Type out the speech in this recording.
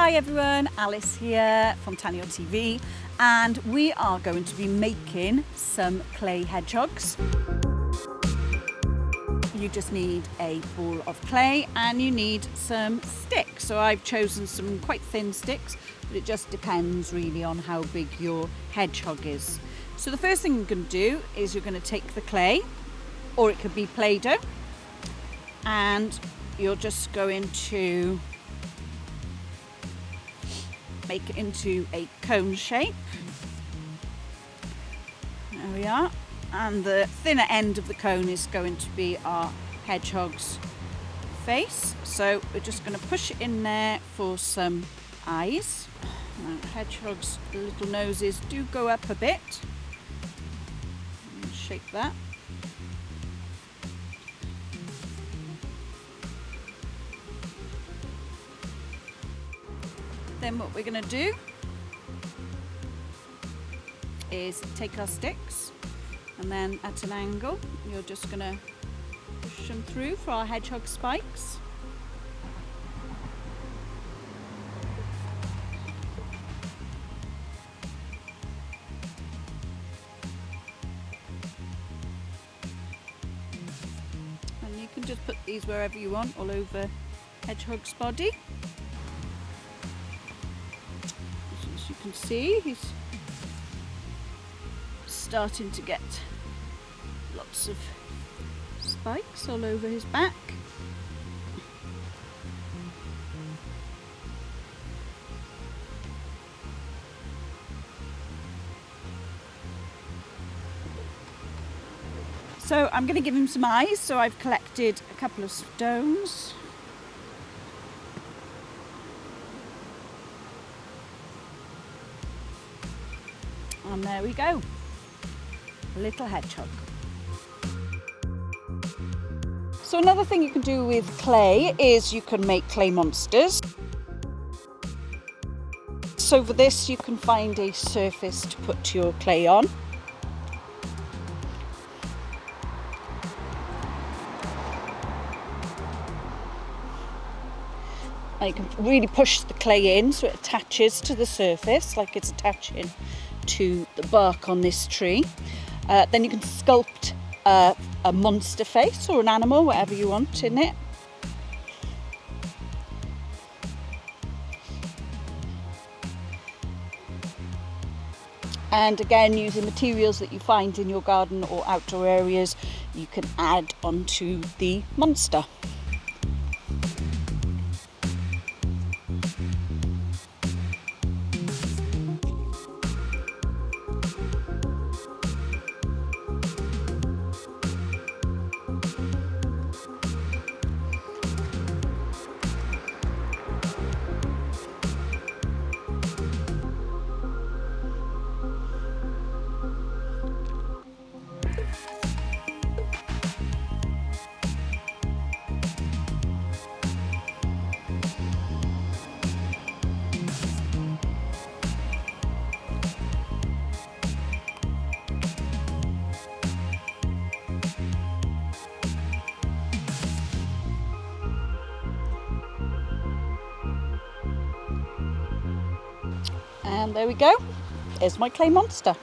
Hi everyone, Alice here from Tanio TV, and we are going to be making some clay hedgehogs. You just need a ball of clay and you need some sticks. So I've chosen some quite thin sticks, but it just depends really on how big your hedgehog is. So the first thing you're going to do is you're going to take the clay, or it could be Play-Doh, and you're just going to make it into a cone shape. There we are. And the thinner end of the cone is going to be our hedgehog's face. So we're just going to push it in there for some eyes. Now, hedgehogs' little noses do go up a bit. Shape that. Then what we're going to do is take our sticks, and then at an angle you're just going to push them through for our hedgehog spikes. And you can just put these wherever you want, all over hedgehog's body. As you can see, he's starting to get lots of spikes all over his back. So I'm going to give him some eyes, so I've collected a couple of stones. And there we go, a little hedgehog. So another thing you can do with clay is you can make clay monsters. So for this you can find a surface to put your clay on. And you can really push the clay in so it attaches to the surface like it's attaching to the bark on this tree. Then you can sculpt a monster face or an animal, whatever you want in it. And again, using materials that you find in your garden or outdoor areas, you can add onto the monster. And there we go, there's my clay monster.